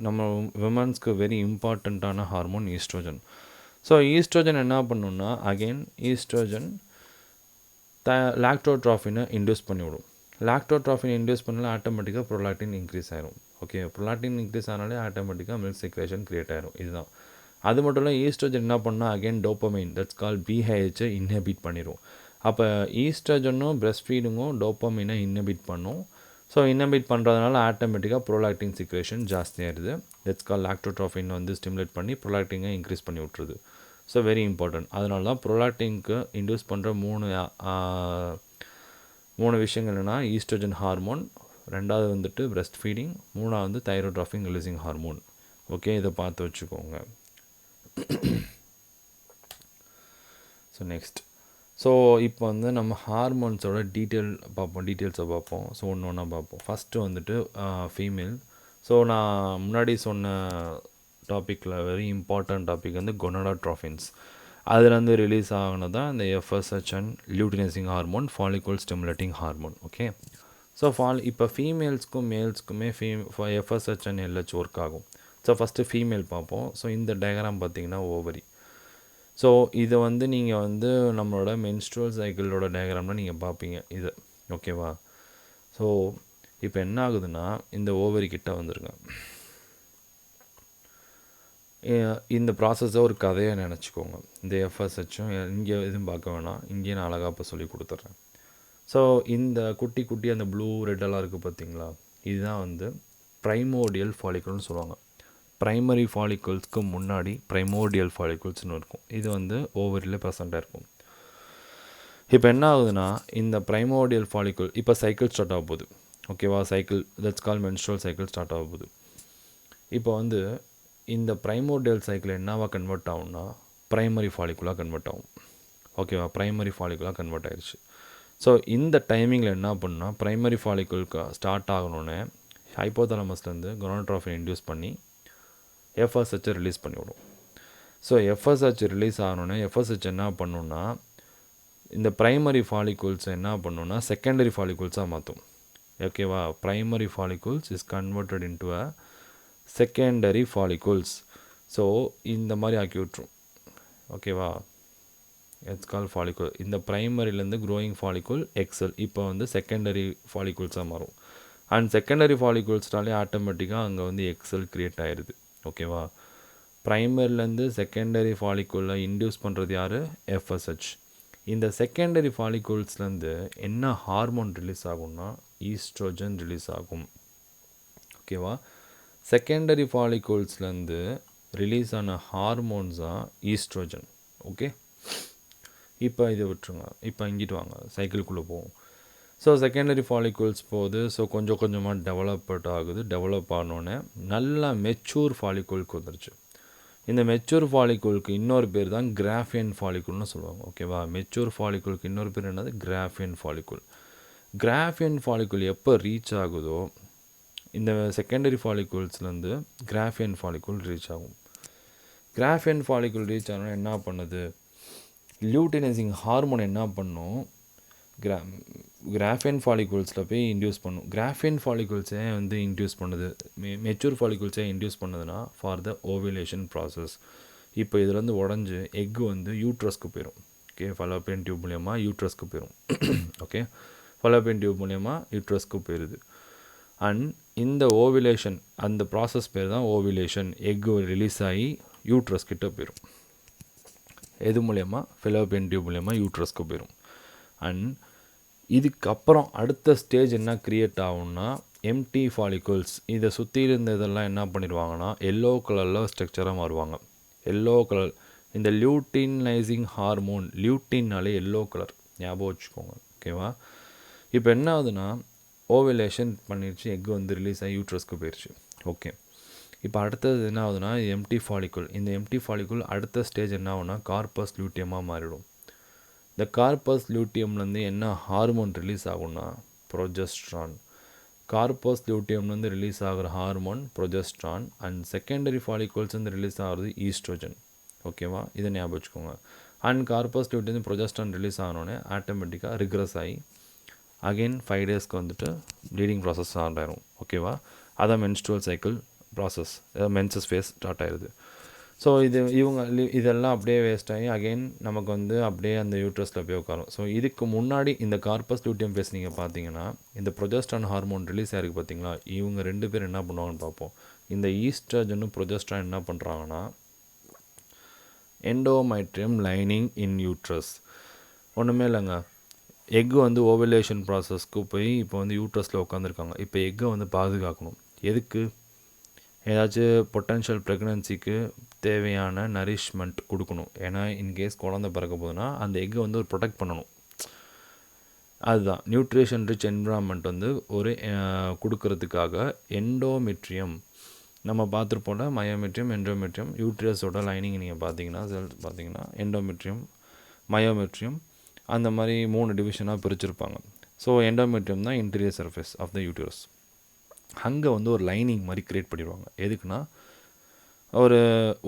நம்ம விமன்ஸ்க்கு வெரி இம்பார்ட்டண்ட்டான ஹார்மோன் ஈஸ்ட்ரோஜன். ஸோ ஈஸ்ட்ரோஜன் என்ன பண்ணுன்னா, அகெயின் ஈஸ்ட்ரோஜன் லாக்டோட்ராஃபினை இன்டியூஸ் பண்ணிவிடும். லாக்டோட்ராஃபினை இன்டியூஸ் பண்ணாலும் ஆட்டோமேட்டிக்காக ப்ரொலாக்டின் இன்க்ரீஸ் ஆயிரும். ஓகே, ப்ரொலாக்டின் இன்க்ரீஸ் ஆனாலே ஆட்டோமேட்டிக்காக மில்க் செக்ரேஷன் க்ரியேட் ஆயிரும். இதுதான். அது மட்டும் இல்லை, ஈஸ்ட்ரோஜன் என்ன பண்ணால் அகெயின் டோப்பமைன் தட்ஸ் கால் பிஹெச்சை இன்ஹிபிட் பண்ணிடும். அப்போ ஈஸ்ட்ரோஜனும் பிரஸ்ட் ஃபீடிங்கும் டோப்பமைனை இன்ஹிபிட் பண்ணும். ஸோ இன்ஹிபிட் பண்ணுறதுனால ஆட்டோமேட்டிக்காக ப்ரொலாக்டின் செக்ரேஷன் ஜாஸ்தியாகிடுது. தட்ஸ் கால் லாக்டோட்ராஃபின் வந்து ஸ்டிமுலேட் பண்ணி ப்ரொலாக்டினை இன்க்ரீஸ் பண்ணி விட்டுருது. So very important. அதனால தான் ப்ரொலாக்டினுக்கு இன்டியூஸ் பண்ணுற மூணு விஷயங்கள் என்னென்னா, ஈஸ்ட்ரோஜன் ஹார்மோன், ரெண்டாவது வந்துட்டு பிரஸ்ட் ஃபீடிங், மூணாவது வந்து தைரோட்ராஃபின் ரிலீசிங் ஹார்மோன். ஓகே, இதை பார்த்து வச்சுக்கோங்க. ஸோ நெக்ஸ்ட், ஸோ இப்போ வந்து நம்ம ஹார்மோன்ஸோட டீட்டெயில்ஸை பார்ப்போம். ஸோ ஒன்று ஒன்றா பார்ப்போம். ஃபஸ்ட்டு வந்துட்டு ஃபீமேல். ஸோ நான் முன்னாடி சொன்ன டாப்பிக்கில் வெரி இம்பார்ட்டன்ட் டாபிக் வந்து கொனடாட்ரோஃபின்ஸ். அதுலேருந்து ரிலீஸ் ஆகினது தான் இந்த எஃப்எஸ்ஹெச்என் luteinizing hormone, follicle stimulating hormone. Okay, so இப்போ ஃபீமேல்ஸ்க்கும் மேல்ஸ்க்குமே எஃப்எஸ்ஹெச்என் எல்ஹெச் ஒர்க் ஆகும். ஸோ ஃபஸ்ட்டு ஃபீமேல் பார்ப்போம். ஸோ இந்த டயக்ராம் பார்த்திங்கன்னா ஓவரி. ஸோ இதை வந்து நீங்கள் வந்து நம்மளோட மென்ஸ்ட்ரல் சைக்கிளோட டயக்ராமில் நீங்கள் பார்ப்பீங்க இது. ஓகேவா? ஸோ இப்போ என்ன ஆகுதுன்னா, இந்த ஓவரி கிட்ட வந்துருங்க. இந்த ப்ராசஸை ஒரு கதையை நினச்சிக்கோங்க. இந்த எஃப்எஸ்ஹெச்சும் இங்கே எதுவும் பார்க்க வேணாம், இங்கேயே நான் அழகாக இப்போ சொல்லி கொடுத்துட்றேன். ஸோ இந்த குட்டி அந்த ப்ளூ ரெட்டெல்லாம் இருக்குது பார்த்தீங்களா, இதுதான் வந்து ப்ரைமோடியல் ஃபாலிக்கல்னு சொல்லுவாங்க. ப்ரைமரி ஃபாலிக்கல்ஸ்க்கு முன்னாடி ப்ரைமோடியல் ஃபாலிக்கல்ஸ்னு இருக்கும். இது வந்து ஓவரியில் ப்ரெசண்ட்டாக இருக்கும். இப்போ என்ன ஆகுதுன்னா, இந்த ப்ரைமோடியல் ஃபாலிக்கல் இப்போ சைக்கிள் ஸ்டார்ட் ஆக போகுது. ஓகேவா? Cycle that's call menstrual cycle start ஆக போகுது. இப்போ வந்து இந்த ப்ரைமோடியல் சைக்கிள் என்னவா கன்வெர்ட் ஆகும்னா, ப்ரைமரி ஃபாலிக்குலாக கன்வெர்ட் ஆகும். ஓகேவா? ப்ரைமரி ஃபாலிக்குலாக கன்வெர்ட் ஆயிடுச்சு. ஸோ இந்த டைமிங்கில் என்ன பண்ணுன்னா, ப்ரைமரி ஃபாலிக்குலுக்கு ஸ்டார்ட் ஆகணுன்னே ஹைப்போதாலமஸ்லேருந்து கொனாட்ரோஃபின் இன்டியூஸ் பண்ணி எஃப்எஸ்ஹெச்சை ரிலீஸ் பண்ணிவிடும். ஸோ எஃப்எஸ்ஹெச் ரிலீஸ் ஆகணுன்னே எஃப்எஸ்ஹெச் என்ன பண்ணுன்னா, இந்த ப்ரைமரி ஃபாலிகுல்ஸ் என்ன பண்ணுன்னா செகண்டரி ஃபாலிகுல்ஸாக மாற்றும். ஓகேவா? Primary follicles is converted into a secondary follicles. So இந்த மாதிரி ஆக்கி விட்ரும். ஓகேவா? It's call follicle. இந்த ப்ரைமரிலேருந்து க்ரோயிங் ஃபாலிகுல் எக்ஸல் இப்போ வந்து செகண்டரி ஃபாலிகுல்ஸாக மாறும். அண்ட் செகண்டரி ஃபாலிகுல்ஸ்னாலே ஆட்டோமேட்டிக்காக அங்கே வந்து எக்ஸல் க்ரியேட் ஆகிடுது. ஓகேவா? ப்ரைமரிலேருந்து செகண்டரி ஃபாலிகுலில் இன்டியூஸ் பண்ணுறது யார்? எஃப்எஸ்ஹெச். இந்த செகண்டரி ஃபாலிகுல்ஸ்லேருந்து என்ன ஹார்மோன் ரிலீஸ் ஆகும்னா, ஈஸ்ட்ரோஜன் ரிலீஸ் ஆகும். ஓகேவா? செகண்டரி ஃபாலிகுல்ஸ்லேருந்து ரிலீஸ் ஆன ஹார்மோன்ஸ் தான் ஈஸ்ட்ரோஜன். ஓகே, இப்போ இதை விட்டுருங்க. இப்போ இங்கிட்டு வாங்க, சைக்கிள்குள்ளே போவோம். ஸோ செகண்டரி ஃபாலிகுல்ஸ் போகுது. ஸோ கொஞ்சம் கொஞ்சமாக டெவலப் ஆனோடனே நல்லா மெச்சூர் ஃபாலிகுலுக்கு வந்துருச்சு. இந்த மெச்சூர் ஃபாலிகுலுக்கு இன்னொரு பேர் தான் கிராஃபியன் ஃபாலிகுல்னு சொல்லுவாங்க. ஓகேவா? மெச்சூர் ஃபாலிகுலுக்கு இன்னொரு பேர் என்னது? Graafian follicle. கிராஃபியன் ஃபாலிகுல் எப்போ ரீச் ஆகுதோ, இந்த செகண்டரி ஃபாலிகுல்ஸ்லேருந்து கிராஃபியன் ஃபாலிகுல் ரீச் ஆகும். கிராஃபியன் ஃபாலிகுல் ரீச் ஆனோன்னா என்ன பண்ணுது? லியூட்டினைசிங் ஹார்மோன் என்ன பண்ணும்? கிராஃபியன் ஃபாலிகுல்ஸில் போய் இன்டியூஸ் பண்ணும். கிராஃபியன் ஃபாலிகுல்ஸே வந்து இன்டியூஸ் பண்ணுது. மெச்சூர் ஃபாலிகுல்ஸே இன்டியூஸ் பண்ணுதுன்னா ஃபார் த ஓவிலேஷன் ப்ராசஸ். இப்போ இதுலேருந்து உடஞ்சி எக்கு வந்து யூட்ரஸ்க்கு போயிடும். ஓகே, ஃபலோப்பியன் டியூப் மூலயமா யூட்ரஸ்க்கு போயிடும். ஓகே, ஃபலோப்பியன் டியூப் மூலயமா யூட்ரஸ்க்கு போயிடுது. அண்ட் இந்த ஓவிலேஷன், அந்த ப்ராசஸ் பேர் தான் ஓவிலேஷன். எக்கு ரிலீஸ் ஆகி யூட்ரஸ் கிட்ட போயிடும். எது மூலயமா? ஃபலோப்பியன் டியூப் மூலயமா யூட்ரஸ்க்கு போயிடும். அண்ட் இதுக்கப்புறம் அடுத்த ஸ்டேஜ் என்ன க்ரியேட் ஆகும்னா, எம்டி ஃபாலிகுல்ஸ். இதை சுற்றி இருந்த இதெல்லாம் என்ன பண்ணிடுவாங்கன்னா எல்லோ கலரில் ஸ்ட்ரக்சராக மாறுவாங்க. Yellow colour. இந்த லியூட்டினைசிங் ஹார்மோன், லியூட்டின்னாலே எல்லோ கலர், ஞாபகம் வச்சுக்கோங்க. ஓகேவா? இப்போ என்ன ஆகுதுன்னா, ஓவலேஷன் பண்ணிடுச்சு, எக் வந்து ரிலீஸ் ஆகி யூட்ரஸ்க்கு போயிடுச்சு. ஓகே, இப்போ அடுத்தது என்ன ஆகுதுன்னா எம்டி ஃபாலிக்குள். இந்த எம்டி ஃபாலிக்குள் அடுத்த ஸ்டேஜ் என்ன ஆகுனா கார்பஸ் லியூட்டியமாக மாறிடும். இந்த கார்பஸ் லியூட்டியம்லேருந்து என்ன ஹார்மோன் ரிலீஸ் ஆகும்னா ப்ரொஜெஸ்ட்ரான். கார்பஸ் லியூட்டியம்லேருந்து ரிலீஸ் ஆகிற ஹார்மோன் ப்ரொஜெஸ்ட்ரான். அண்ட் செகண்டரி ஃபாலிகல்ஸ்லேருந்து ரிலீஸ் ஆகிறது ஈஸ்ட்ரோஜன். ஓகேவா? இதை ஞாபகம் வச்சுக்கோங்க. And corpus luteum progesterone release ஆனோடனே ஆட்டோமேட்டிக்காக ரிக்ரஸ் ஆகி அகெயின் 5 டேஸ்க்கு வந்துட்டு ப்ளீடிங் ப்ராசஸ் ஸ்டார்ட் ஆயிரும். ஓகேவா? அதான் menstrual cycle process, menses face start ஆயிடுது. ஸோ இதெல்லாம் அப்படியே வேஸ்ட் ஆகி அகெயின் நமக்கு வந்து அப்படியே அந்த யூட்ரஸில் போய் உட்காரும். ஸோ இதுக்கு முன்னாடி இந்த கார்பஸ் லியூட்டியம் ஃபேஸ் நீங்கள் பார்த்தீங்கன்னா இந்த ப்ரொஜெஸ்ட்ரான் ஹார்மோன் ரிலீஸ் ஆகிருக்கு பார்த்தீங்களா, இவங்க 2 பேர் என்ன பண்ணுவாங்கன்னு பார்ப்போம். இந்த ஈஸ்ட்ரோஜனும் ப்ரொஜெஸ்ட்ரான் என்ன பண்ணுறாங்கன்னா எண்டோமெட்ரியம் லைனிங் இன் யூட்ரஸ். ஒன்றுமே இல்லைங்க, எக்கு வந்து ஓவலேஷன் ப்ராசஸ்க்கு போய் இப்போ வந்து யூட்ரஸில் உட்காந்துருக்காங்க. இப்போ எக்கை வந்து பாதுகாக்கணும். எதுக்கு? ஏதாச்சும் பொட்டன்ஷியல் ப்ரெக்னன்சிக்கு தேவையான நரிஷ்மெண்ட் கொடுக்கணும். ஏன்னா இன்கேஸ் குழந்தை பிறக்க போதுன்னா அந்த எக்கை வந்து ஒரு ப்ரொடெக்ட் பண்ணணும். அதுதான் நியூட்ரிஷன் ரிச் என்விரான்மெண்ட் வந்து ஒரு கொடுக்கறதுக்காக எண்டோமெட்ரியம் நம்ம பார்த்துருப்போம்ல, மயோமெட்ரியம், எண்டோமெட்ரியம். யூட்ரஸோட லைனிங் நீங்கள் பார்த்தீங்கன்னா செல்ஸ் பார்த்தீங்கன்னா எண்டோமெட்ரியம், மயோமெட்ரியம், அந்த மாதிரி 3 டிவிஷனாக பிரிச்சுருப்பாங்க. ஸோ எண்டோமெட்ரியம் தான் interior surface of the uterus. அங்கே வந்து ஒரு லைனிங் மாதிரி க்ரியேட் பண்ணிடுவாங்க. எதுக்குன்னா ஒரு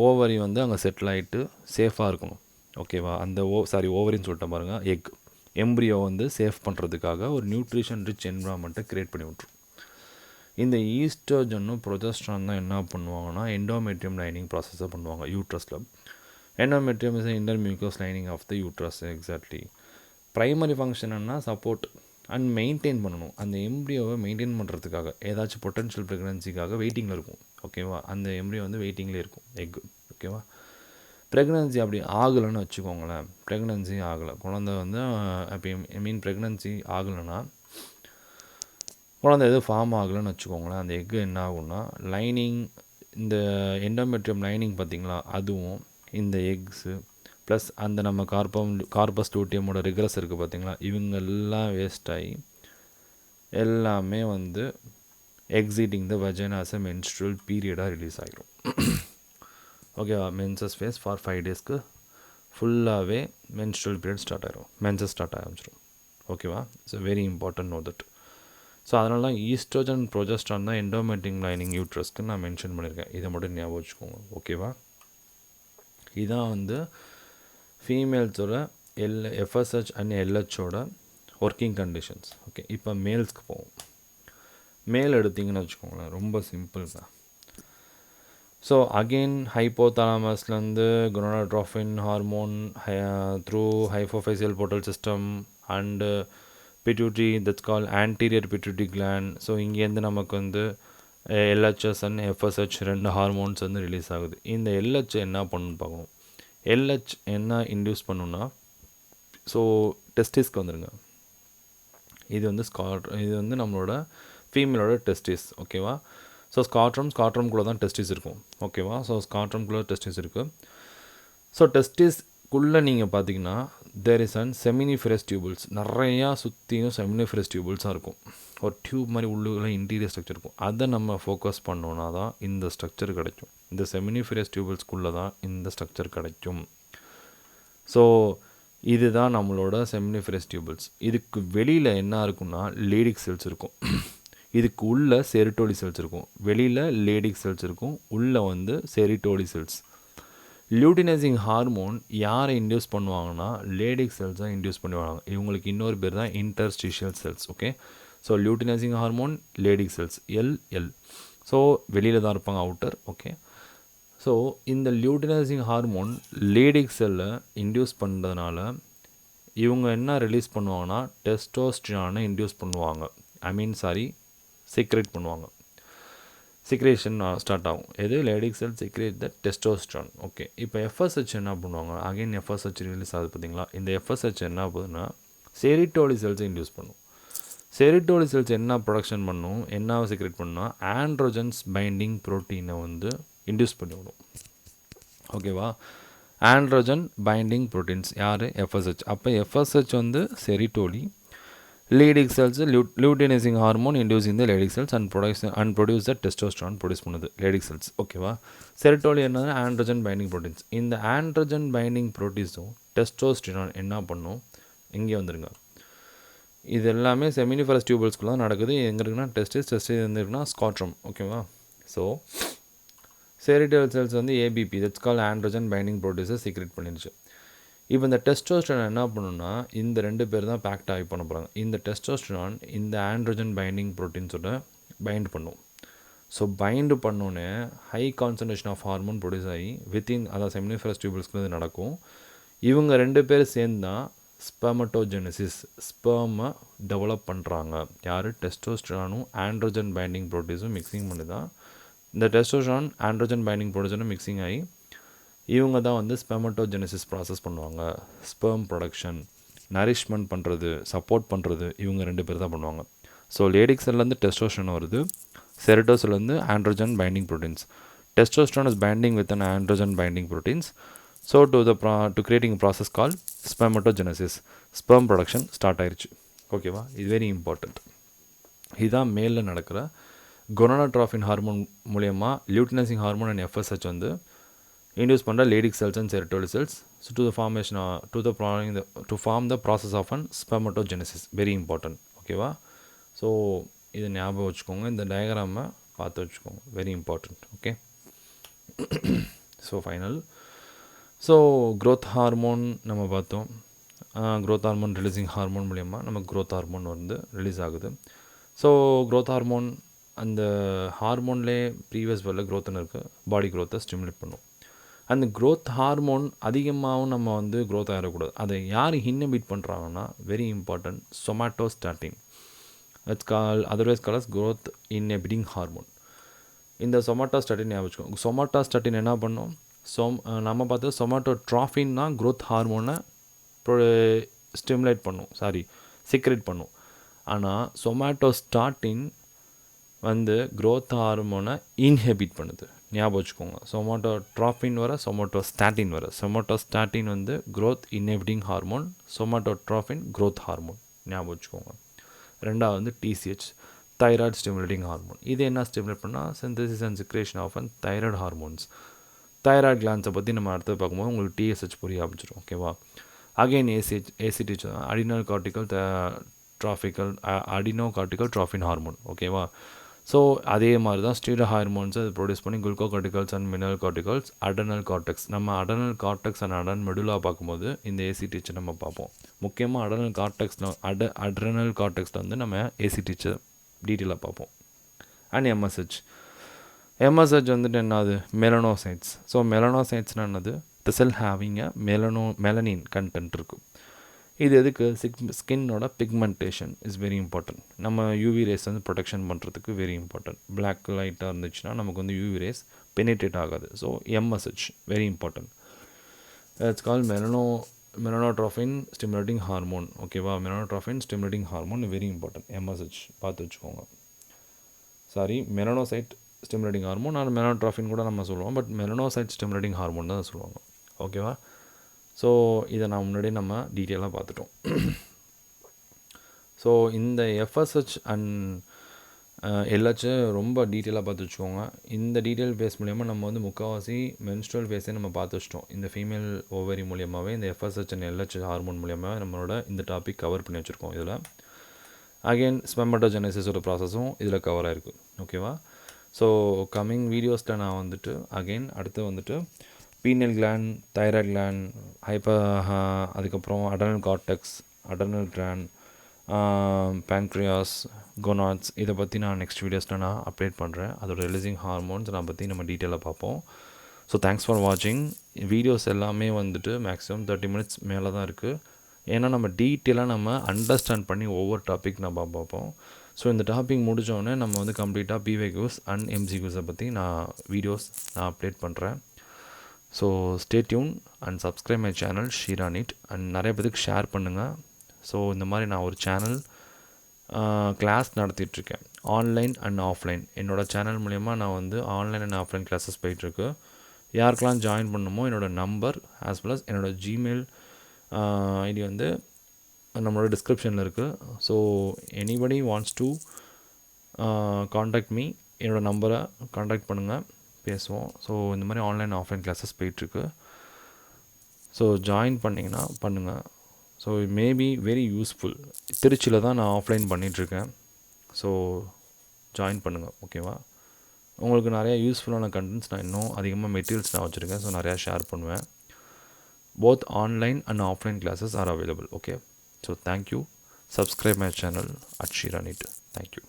ஓவரி வந்து அங்கே செட்டில் ஆகிட்டு சேஃபாக இருக்கணும். ஓகேவா? அந்த ஓவரின்னு சொல்லிட்டேன் பாருங்கள், எக் எம்ப்ரியோ வந்து சேஃப் பண்ணுறதுக்காக ஒரு நியூட்ரிஷன் ரிச் என்விரான்மெண்ட்டை க்ரியேட் பண்ணி விட்ரும். இந்த ஈஸ்ட்ரோஜனும் ப்ரொஜெஸ்ட்ரான் தான் என்ன பண்ணுவாங்கன்னா எண்டோமெட்ரியம் லைனிங் ப்ராசஸை பண்ணுவாங்க யூட்ரஸில். Endometrium is inner mucous lining of the uterus. Exactly. Primary function என்ன? சப்போர்ட் அண்ட் மெயின்டைன் பண்ணணும். அந்த எம்ப்ரியோவை மெயின்டைன் பண்ணுறதுக்காக ஏதாச்சும் பொட்டன்ஷியல் ப்ரெக்னன்சிக்காக வெயிட்டிங்கில் இருக்கும். ஓகேவா? அந்த எம்ப்ரியோ வந்து வெயிட்டிங்லேயே இருக்கும் எக். ஓகேவா? ப்ரெக்னன்சி அப்படி ஆகலைன்னு வச்சுக்கோங்களேன், ப்ரெக்னன்சி ஆகலை, குழந்தை வந்து ப்ரெக்னன்சி ஆகலைன்னா குழந்தை எதுவும் ஃபார்ம் ஆகலைன்னு வச்சுக்கோங்களேன், அந்த எக்கு என்ன ஆகும்னா லைனிங், இந்த எண்டோமெட்ரியம் லைனிங் பார்த்திங்களா, அதுவும் இந்த எக்ஸு ப்ளஸ் அந்த நம்ம கார்பஸ் லூட்டியமோட ரிக்ரஸ் இருக்குது பார்த்திங்களா, இவங்கெல்லாம் வேஸ்ட் ஆகி எல்லாமே வந்து exiting the vagina as a menstrual பீரியடாக ரிலீஸ் ஆகிடும். ஓகேவா? மென்சஸ் ஃபேஸ் ஃபார் 5 டேஸ்க்கு ஃபுல்லாகவே மென்ஸ்ட்ரல் பீரியட் ஸ்டார்ட் ஆகிடும், மென்சஸ் ஸ்டார்ட் ஆரம்பிச்சிடும். ஓகேவா? So very important know that. So அதனால தான் ஈஸ்ட்ரோஜன் ப்ரொஜெஸ்ட்ரான் தான் எண்டோமெட்ரியம் லைனிங் யூட்ரஸ்க்கு நான் மென்ஷன் பண்ணியிருக்கேன். இதை மட்டும் ஞாபகம் வச்சுக்கோங்க. ஓகேவா? இதான் வந்து ஃபீமேல்ஸோட எஃப்எஸ்ஹெச் அண்ட் எல்ஹெச்சோட ஒர்க்கிங் கண்டிஷன்ஸ். ஓகே, இப்போ மேல்ஸ்க்கு போவோம். மேல் எடுத்திங்கன்னு வச்சுக்கோங்களேன், ரொம்ப சிம்பிள் தான். ஸோ அகெயின் ஹைப்போதாலமஸ்லேருந்து gonadotropin hormone through hypophyseal portal system and pituitary, that's call anterior pituitary gland. So இங்கேருந்து நமக்கு வந்து எல்ஹெச்எஸ் அண்ட் எஃப்எஸ்ஹெச் 2 ஹார்மோன்ஸ் வந்து ரிலீஸ் ஆகுது. இந்த எல்ஹெச் என்ன பண்ணுன்னு பார்க்கணும். எல்ஹெச் என்ன இன்டியூஸ் பண்ணுன்னா, ஸோ டெஸ்டிஸ்க்கு வந்துடுங்க. இது வந்து நம்மளோட ஃபீமேலோட டெஸ்டிஸ். ஓகேவா? ஸோ ஸ்காட்ரம்குள்ளே தான் டெஸ்டிஸ் இருக்கும். ஓகேவா? ஸோ ஸ்காட்ரம்குள்ளே டெஸ்டிஸ் இருக்குது. ஸோ டெஸ்டிஸ்க்குள்ளே நீங்கள் பார்த்தீங்கன்னா there is and seminiferous tubules, நிறையா சுற்றியும் செமினிஃபெரஸ் டியூபிள்ஸாக இருக்கும். ஒரு டியூப் மாதிரி உள்ளுக்குள்ள இன்டீரியர் ஸ்ட்ரக்சர் இருக்கும். அதை நம்ம ஃபோக்கஸ் பண்ணோன்னா தான் இந்த ஸ்ட்ரக்சர் கிடைக்கும். இந்த செமினிஃபெரஸ் டியூபிள்ஸ்க்குள்ளே தான் இந்த ஸ்ட்ரக்சர் கிடைக்கும். ஸோ இதுதான் நம்மளோட செமினிஃபெரஸ் டியூபிள்ஸ். இதுக்கு வெளியில் என்ன இருக்குன்னா லேடிக் செல்ஸ் இருக்கும். இதுக்கு உள்ள செரிட்டோலி செல்ஸ் இருக்கும். வெளியில் லேடிக் செல்ஸ் இருக்கும், உள்ளே வந்து செரிட்டோலி செல்ஸ். லியூட்டினைசிங் ஹார்மோன் யாரை இன்டியூஸ் பண்ணுவாங்கன்னா லேடிக் செல்ஸ் தான் இன்டியூஸ் பண்ணுவாங்க. இவங்களுக்கு இன்னொரு பேர் தான் interstitial cells. Okay, so luteinizing hormone Leydig cells L. So வெளியில் தான் இருப்பாங்க, அவுட்டர். ஓகே, ஸோ இந்த லியூட்டினைசிங் ஹார்மோன் லேடிக் செல்லை இன்டியூஸ் பண்ணுறதுனால இவங்க என்ன ரிலீஸ் பண்ணுவாங்கன்னா டெஸ்டோஸ்டிரானை இன்டியூஸ் பண்ணுவாங்க. சீக்ரெட் பண்ணுவாங்க. சிக்ரேஷன் ஸ்டார்ட் ஆகும். எது? லேடிக் செல் சிக்ரேட் த டெஸ்டோஸ்ட்ரான். ஓகே, இப்போ எஃப்எஸ்ஹெச் என்ன பண்ணுவாங்க? அகைன் எஃப்எஸ்ஹெச் ரிலீஸ் ஆகுது பார்த்தீங்களா? இந்த எஃப்எஸ்ஹெச் என்ன ஆகுதுன்னா செரிட்டோலி செல்ஸை இன்டியூஸ் பண்ணும். செரிட்டோலி செல்ஸ் என்ன ப்ரொடக்ஷன் பண்ணும், என்ன சிக்ரேட் பண்ணுன்னா ஆண்ட்ரோஜன்ஸ் பைண்டிங் ப்ரோட்டீனை வந்து இன்டியூஸ் பண்ணிவிடும். ஓகேவா? ஆண்ட்ரோஜன் பைண்டிங் ப்ரோட்டீன்ஸ் யார்? எஃப்எஸ்ஹெச். அப்போ எஃப்எஸ்ஹெச் வந்து Sertoli, Leydig cells luteinizing hormone inducing the Leydig cells and produce the testosterone produce பண்ணுது லேடிக் செல்ஸ். ஓகேவா? செரிட்டோலி என்னது? Androgen binding proteins. இந்த ஆண்ட்ரோஜன் பைண்டிங் ப்ரோட்டீன்ஸும் டெஸ்டோஸ்டிரான் என்ன பண்ணும்? இங்கே வந்துருங்க. இது எல்லாமே செமினிஃபரஸ் டியூபல்ஸ்குள்ள தான் நடக்குது. எங்கே இருக்குன்னா டெஸ்டிஸ் வந்து இருக்குன்னா ஸ்காட்ரம். ஓகேவா? ஸோ செரிட்டோல் செல்ஸ் வந்து ABP, that's call androgen binding ப்ரோட்டீன்ஸை சீக்ரெட் பண்ணிடுச்சு. இப்போ இந்த டெஸ்டோஸ்டரான் என்ன பண்ணுன்னா, இந்த 2 பேர் தான் பேக்ட் ஆகி பண்ண போகிறாங்க. இந்த டெஸ்டோஸ்டரான் இந்த ஆண்ட்ரோஜன் பைண்டிங் ப்ரோட்டீன்ஸோட பைண்ட் பண்ணும். ஸோ பைண்டு பண்ணோன்னே high concentration of hormone produce ஆகி வித்தின் அதாவது செமினிஃபரஸ் டியூபல்ஸ்க்கு இது நடக்கும். இவங்க 2 பேர் சேர்ந்து தான் ஸ்பெர்மட்டோஜெனசிஸ் ஸ்பெர்மை டெவலப் பண்ணுறாங்க. யார்? டெஸ்டோஸ்டரானும் ஆண்ட்ரோஜன் பைண்டிங் ப்ரோட்டீன்ஸும் மிக்சிங் பண்ணி தான் இந்த டெஸ்டோஸ்டரான் ஆண்ட்ரோஜன் பைண்டிங் ப்ரோட்டீன்ஸும் மிக்சிங் ஆகி இவங்க தான் வந்து ஸ்பெர்மட்டோஜெனசிஸ் ப்ராசஸ் பண்ணுவாங்க. ஸ்பெர்ம் ப்ரொடக்ஷன், நரிஷ்மெண்ட் பண்ணுறது, சப்போர்ட் பண்ணுறது இவங்க 2 பேர் தான் பண்ணுவாங்க. ஸோ லேடிக் செல்லேருந்து டெஸ்டோஸ்டரான் வருது, செரிட்டோசிலேருந்து androgen binding proteins. Testosterone is binding with an androgen binding proteins. So to creating a process called spermatogenesis. Sperm production start ஆயிடுச்சு. ஓகேவா? இது வெரி இம்பார்ட்டண்ட். இதுதான் மேலில் நடக்கிற கொனடோட்ரோபின் ஹார்மோன் மூலயமா லியூட்டினைசிங் ஹார்மோன் அண்ட் எஃப்எஸ்ஹெச் வந்து இன்டியூஸ் பண்ணுற Leydig cells and Sertoli cells to form the process of an spermatogenesis. Very important. ஓகேவா? ஸோ இதை ஞாபகம் வச்சுக்கோங்க. இந்த டயக்ராமை பார்த்து வச்சுக்கோங்க. Very important. Okay. So final. So growth hormone நம்ம பார்த்தோம். க்ரோத் ஹார்மோன் ரிலீஸிங் ஹார்மோன் மூலயமா நமக்கு க்ரோத் ஹார்மோன் வந்து ரிலீஸ் ஆகுது. ஸோ க்ரோத் ஹார்மோன் அந்த ஹார்மோன்லேயே ப்ரீவியஸ் வேர்ல க்ரோத்துன்னு இருக்குது, பாடி க்ரோத்தை ஸ்டிமுலேட் பண்ணும். அந்த க்ரோத் ஹார்மோன் அதிகமாகவும் நம்ம வந்து க்ரோத் ஆகிடக்கூடாது. அதை யார் இன்ஹிபிட் பண்ணுறாங்கன்னா very important somatostatin. It's call otherwise call as growth inhibiting hormone. இந்த சொமாட்டோஸ்டாட்டின் ஞாபகம் வச்சுக்கோங்க. சொமாட்டோஸ்டாட்டின் என்ன பண்ணும்? நம்ம பார்த்து சொமாட்டோட்ராஃபின் தான் க்ரோத் ஹார்மோனை ஸ்டிமுலேட் பண்ணும், சீக்ரெட் பண்ணும். ஆனால் சொமாட்டோஸ்டாட்டின் வந்து க்ரோத் ஹார்மோனை இன்ஹிபிட் பண்ணுது. ஞாபகம் வச்சுக்கோங்க. சொமாட்டோட்ராஃபின் வர சொமாட்டோஸ்டாட்டின் வர. சொமாட்டோஸ்டாட்டின் வந்து growth inhibiting hormone, somatotropin growth hormone. ஞாபகம் வச்சுக்கோங்க. ரெண்டாவது வந்து டிசிஹெச் தைராய்டு ஸ்டிமுலேட்டிங் ஹார்மோன். இது என்ன ஸ்டிமுலேட் பண்ணால் synthesis and secretion of and thyroid hormones. Thyroid கிளான்ஸை பற்றி நம்ம அடுத்து பார்க்கும்போது உங்களுக்கு டிஎஸ்ஹெச் புரிய ஆரம்பிச்சிடும். ஓகேவா? Again ACTH adrenocorticotrophin hormone. ஓகேவா? ஸோ அதே மாதிரி தான் ஸ்டீராய்டு ஹார்மோன்ஸை அது ப்ரொடியூஸ் பண்ணி glucocorticoids and mineralocorticoids, adrenal cortex. நம்ம adrenal cortex and adrenal medulla பார்க்கும்போது இந்த ஏசிடிஹெச் நம்ம பார்ப்போம். முக்கியமாக அடனல் கார்டெக்ஸில் வந்து நம்ம ஏசிடிஹெச்சை டீட்டெயிலாக பார்ப்போம். அண்ட் எம்எஸ்ஹெச் வந்துட்டு என்னது? மெலனோசைட்ஸ். ஸோ மெலனோசைட்ஸ்னால் என்னது? The cell having a melanin content இருக்கும். இது எதுக்கு? ஸ்கின்னோட பிக்மெண்டேஷன் இஸ் வெரி இம்பார்ட்டன்ட். நம்ம யூவி ரேஸ் வந்து ப்ரொடெக்ஷன் பண்ணுறதுக்கு வெரி இம்பார்ட்டன்ட். பிளாக் லைட்டாக இருந்துச்சுன்னா நமக்கு வந்து யூவி ரேஸ் பெனிட்ரேட் ஆகாது. So MSH very important. It's call melanotrophin stimulating hormone. ஓகேவா? Melanotrophin stimulating hormone very important. MSH பார்த்து வச்சுக்கோங்க. மெலனோசைட் ஸ்டிமுலேட்டிங் ஹார்மோன் ஆனால் மெலனோட்ரோஃபின் கூட நம்ம சொல்லுவோம். பட் மெலனோசைட் ஸ்டிமுலேட்டிங் ஹார்மோன் தான் சொல்லுவாங்க. ஓகேவா? ஸோ இதை நான் முன்னாடியே நம்ம டீட்டெயிலாக பார்த்துட்டோம். ஸோ இந்த எஃப்எஸ்ஹெச் அண்ட் எல்ஹெச் ரொம்ப டீட்டெயிலாக பார்த்து வச்சுக்கோங்க. இந்த டீட்டெயில் பேஸ் மூலயமா நம்ம வந்து முக்கால்வாசி மென்ஸ்ட்ரல் ஃபேஸே நம்ம பார்த்து வச்சிட்டோம். இந்த ஃபீமேல் ஓவரி மூலியமாகவே இந்த எஃப்எஸ்ஹெச் அண்ட் எல்ஹெச் ஹார்மோன் மூலியமாக நம்மளோட இந்த டாபிக் கவர் பண்ணி வச்சுருக்கோம். இதில் அகெயின் ஸ்பெர்மட்டோஜெனசிஸோட ப்ராசஸும் இதில் கவர் ஆகிருக்கு. ஓகேவா? ஸோ கம்மிங் வீடியோஸில் நான் வந்துட்டு அகெயின் அடுத்து வந்துட்டு பீனியல் கிளாண்ட், தைராய்டு கிளாண்ட், அதுக்கப்புறம் அடனல் கார்டெக்ஸ், அடனல் கிளாண்ட், பேன்க்ரியாஸ், கோனாட்ஸ் இதை பற்றி நான் நெக்ஸ்ட் வீடியோஸில் நான் அப்டேட் பண்ணுறேன். அதோட ரிலீசிங் ஹார்மோன்ஸ் நான் பற்றி நம்ம டீட்டெயிலாக பார்ப்போம். ஸோ தேங்க்ஸ் ஃபார் வாட்சிங். வீடியோஸ் எல்லாமே வந்துட்டு மேக்ஸிமம் 30 மினிட்ஸ் மேலே தான் இருக்குது. ஏன்னா நம்ம டீட்டெயிலாக நம்ம அண்டர்ஸ்டாண்ட் பண்ணி ஒவ்வொரு டாபிக் நம்ம பார்ப்போம். ஸோ இந்த டாபிக் முடித்தோடனே நம்ம வந்து கம்ப்ளீட்டாக பிவைக்யூஸ் அண்ட் எம்சிக்யூஸை பற்றி வீடியோஸ் நான் அப்டேட் பண்ணுறேன். So stay tuned and subscribe my channel ஷீரானிட் அண்ட் நிறைய பேருக்கு ஷேர் பண்ணுங்கள். ஸோ இந்த மாதிரி நான் ஒரு சேனல் கிளாஸ் நடத்திட்டுருக்கேன், ஆன்லைன் அண்ட் ஆஃப்லைன். என்னோடய சேனல் மூலயமா நான் வந்து ஆன்லைன் அண்ட் ஆஃப்லைன் கிளாஸஸ் போயிட்டுருக்கு. யாருக்கெல்லாம் ஜாயின் பண்ணணுமோ என்னோடய நம்பர் ஆஸ் வெல் அஸ் என்னோடய ஜிமெயில் ஐடி வந்து நம்மளோட டிஸ்கிரிப்ஷனில் இருக்குது. So anybody wants to contact me, என்னோடய நம்பரை காண்டாக்ட் பண்ணுங்கள், பேசுவோம். ஸோ இந்த மாதிரி ஆன்லைன் ஆஃப்லைன் கிளாஸஸ் போயிட்டுருக்கு. ஸோ ஜாயின் பண்ணிங்கன்னா பண்ணுங்கள். So it may be very useful. திருச்சியில் தான் நான் ஆஃப்லைன் பண்ணிகிட்ருக்கேன். ஸோ ஜாயின் பண்ணுங்கள், ஓகேவா? உங்களுக்கு நிறையா யூஸ்ஃபுல்லான கண்டென்ட்ஸ் நான் இன்னும் அதிகமாக மெட்டீரியல்ஸ் நான் வச்சுருக்கேன். ஸோ நிறையா ஷேர் பண்ணுவேன். Both online and offline classes are available. Okay, so thank you. Subscribe my channel at Shiranit. Thank you.